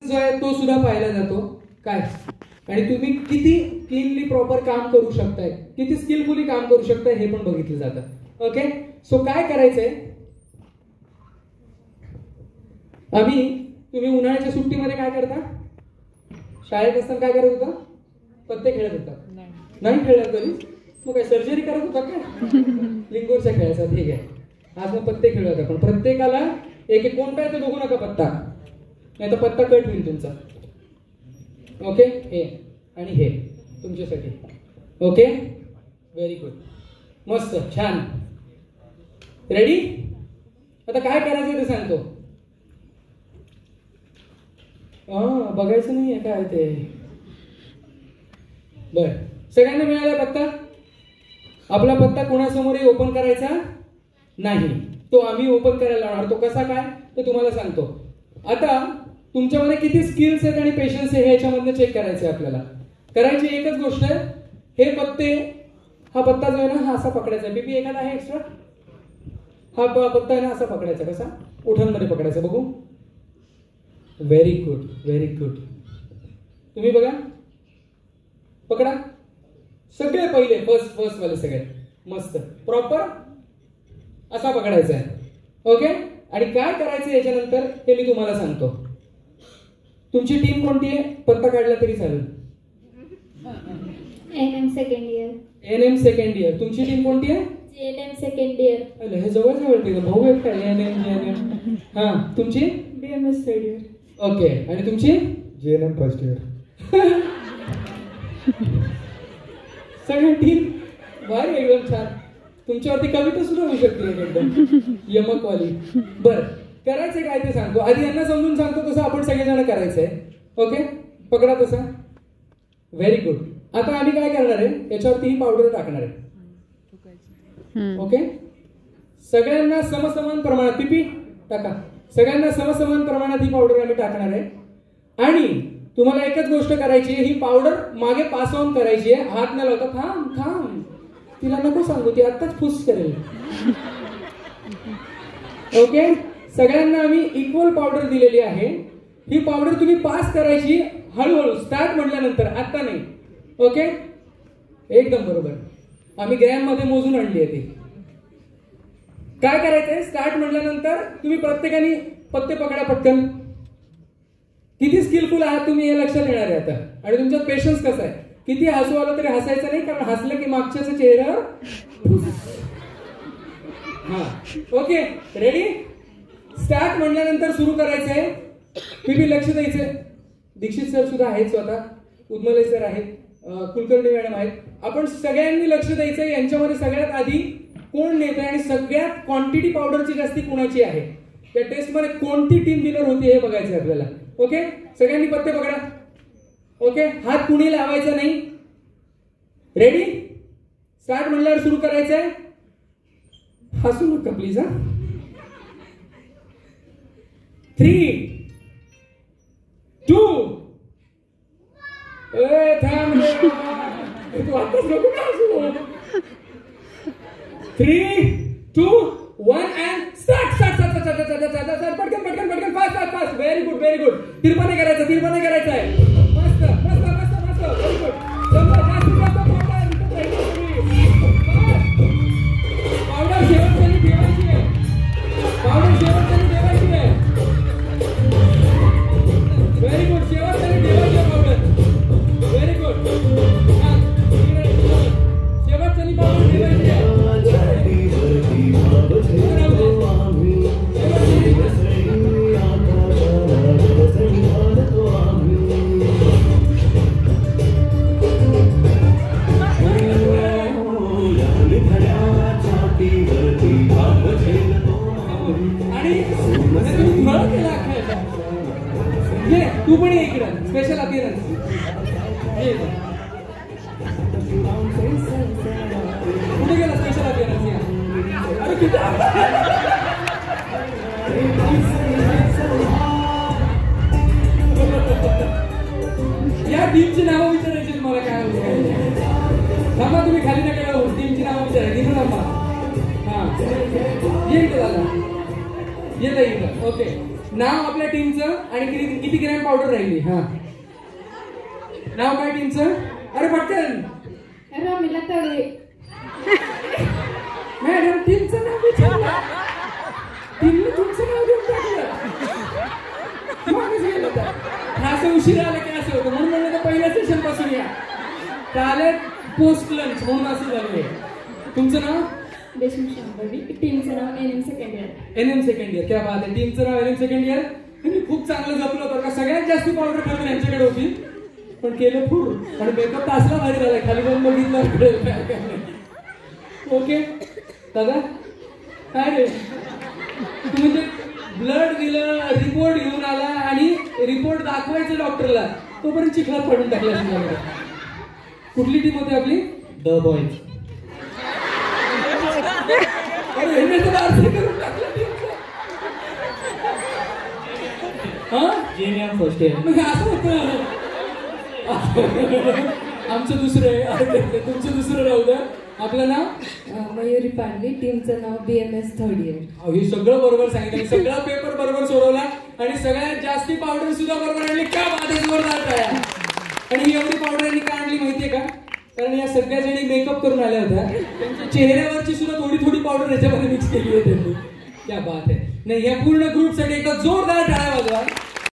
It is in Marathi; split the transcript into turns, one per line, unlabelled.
जो आहे तो सुद्धा पाहिला जातो काय, आणि तुम्ही किती क्लीनली प्रॉपर काम करू शकताय, किती स्किलफुली काम करू शकताय हे पण बघितलं जातं. ओके, सो काय करायचंय, तुम्ही उन्हाळ्याच्या सुट्टीमध्ये काय करता, शाळेत असताना काय करत होता, पत्ते खेळत होता, नाही खेळत कधी, मग काय सर्जरी करत होता काय, लिंगोरच्या खेळायचा, ठीक आहे. आज मग पत्ते खेळत आपण प्रत्येकाला एक एक कोणता आहे तो बघू नका पत्ता, नाही तर पत्ता कट होईल तुमचा. ओके, हे आणि हे तुमच्यासाठी. ओके, व्हेरी गुड, मस्त, छान, रेडी. आता काय करायचं ते सांगतो. बघायचं नाही आहे काय ते, बर, सगळ्यांना मिळाला पत्ता. आपला पत्ता कोणासमोरही ओपन करायचा नाही, तो आम्ही ओपन करायला लावणार. तो कसा काय ते तुम्हाला सांगतो. आता तुमच्यामध्ये किती स्किल्स आहेत आणि पेशन्स आहे हे याच्यामधनं चेक करायचं आहे आपल्याला. करायची एकच गोष्ट आहे, हे पत्ते, हा पत्ता जो आहे ना हा असा पकडायचा. बीबी एखादा आहे एक्स्ट्रा, हा पत्ता आहे ना असा पकडायचा. कसा, उठांमध्ये पकडायचा. बघू, व्हेरी गुड, व्हेरी गुड. तुम्ही बघा, पकडा सगळे पहिले, फर्स्ट वाले सगळे, मस्त प्रॉपर असा पकडायचा आहे. ओके, आणि काय करायचं याच्यानंतर हे मी तुम्हाला सांगतो. तुमची टीम कोणती आहे, पत्ता काढला तरी चालेल.
NM second year.
NM second year. तुमची टीम कोणती आहे,
JNM सेकंड इयर.
हे जवळ जवळ भाऊ आहेत का, NM JNM. हा, तुमची
BMS थर्ड इयर.
ओके, आणि तुमची
JNM फर्स्ट इयर.
सगळी टीम भारी, एकदम छान. तुमच्यावरती कविता सुद्धा होऊ शकते एकदम यमकवाली. बर, करायचंय काय ते सांगतो. आधी यांना समजून सांगतो, तसं आपण सगळेजण करायचंय. ओके, पकडा तसा, व्हेरी गुड. आता आम्ही काय करणार आहे, याच्यावरती ही पावडर टाकणार आहे. ओके, सगळ्यांना समसमान प्रमाणात, पिपी टाका, सगळ्यांना समसमान प्रमाणात ही पावडर आम्ही टाकणार आहे. आणि तुम्हाला एकच गोष्ट करायची आहे, ही पावडर मागे पास ऑन करायची आहे, हात न लावता. थांब थांब, तिला नको सांगू, ती आत्ताच फुस करेल. ओके, सगळ्यांना आम्ही इक्वल पावडर दिलेली आहे. ही पावडर तुम्ही पास करायची हळूहळू, स्टार्ट म्हटल्यानंतर, आता नाही. ओके, एकदम बरोबर. आम्ही ग्रॅम मध्ये मोजून आणली आहे ती. काय करायचंय, स्टार्ट म्हटल्यानंतर तुम्ही प्रत्येकाने पत्ते पकडा पटकन. किती स्किलफुल आहात तुम्ही हे लक्षात येणार आहे आता. आणि तुमच्यात पेशन्स कसा आहे, किती हसू आलं तरी हसायचं नाही, कारण हसलं की मागच्याचा चेहरा. हा, ओके, रेडी. स्टार्ट म्हटल्यानंतर सुरू करायचंय. पीपी लक्ष द्यायचंय. दीक्षित सर सुद्धा आहेत स्वतः, उद्मले सर आहेत, कुलकर्णी मॅडम आहेत. आपण सगळ्यांनी लक्ष द्यायचंय. यांच्यामध्ये सगळ्यात आधी कोण नेतंय आणि सगळ्यात क्वांटिटी पावडरची जास्ती कोणाची आहे, त्या टेस्टमध्ये कोणती टीम विनर होती हे बघायचं आपल्याला. ओके, सगळ्यांनी पत्ते पकडा. ओके, हात कुणी लावायचा नाही. रेडी, स्टार्ट म्हणल्यावर सुरू करायचंय. हसू नका प्लीज. हा, 3, 2, थांब रे, तू आताच नको ना हसू. 3, 2, 1 and start. पटकन पटकन पटकन, fast. Very good, very good. तिरपाने करायचं आहे. मस्त मस्त मस्त मस्त, व्हेरी गुड. पावडर शेवटपर्यंत ठेवायची आहे. व्हेरी गुड, शेवटपर्यंत ठेवायची आहे पावडर. Very good. शेवटपर्यंत पावडर ठेवायची आहे. तू पण इकडं स्पेशल अपीयरन्स. कुठे गेला स्पेशल अपीयरन्स? अरे किती या टीमची नावं विचारायची मला. काय थांबा, तुम्ही खाली नका जाऊ. टीमची नावं विचारायची. इथं थांबा. हा, ये इथं दादा, येता इथं. ओके, नाव आपल्या टीमचं आणि किती ग्रॅम पावडर राहिली. हा नाव काय टीमचं? अरे पटकन.
रमिला तळे.
मॅडम टीमचं नाव विचारलं. टीमने तुमचं नाव देऊन टाकलं. मागेच गेलं होतं. असं उशीर आलं की असं होतं म्हणून म्हणलं तर पहिल्या सेशन पासून या. चालेल पोस्ट लंच म्हणून असं झालंय. तुमचं नाव?
देशमुख शांभवी. टीमचं नाव NM second year.
NM second year. क्या बात आहे. टीमचं नाव NM सेकंड इयर. त्यांनी खूप चांगलं जपलं होतं का सगळ्यात जास्त पावडर खरं यांच्याकडे होती पण केलं फूड आणि मेकअप तासला भारी झाला. खाली जाऊन बघितलं. ओके दादा काय रे तुम्ही ते ब्लड दिलं रिपोर्ट घेऊन आला आणि रिपोर्ट दाखवायचं डॉक्टरला तोपर्यंत चिखलात पडून टाकला. कुठली टीम होती आपली? The boys. फर्स्ट इयर असं होतं. आमचं दुसरं तुमचं दुसरं राहू द्या. आपलं नाव?
मयुरी पांडे. टीमचं नाव BMS थर्ड इयर.
हे सगळं बरोबर सांगितलं. सगळा पेपर बरोबर सोडवला आणि सगळ्यात जास्ती पावडर सुद्धा बरोबर आणली. क्या बात आहे. जोरदार टाळ्या. आणि ही एवढी पावडर यांनी का आणली माहितीये का? कारण या सगळ्या जणी मेकअप करून आल्या होत्या. त्यांच्या चेहऱ्यावरची सुद्धा थोडी थोडी पावडर याच्यामध्ये मिक्स केली होती त्यांनी. क्या बात आहे. नाही या पूर्ण ग्रुपसाठी एकदा जोरदार टाळ्या वाजवा.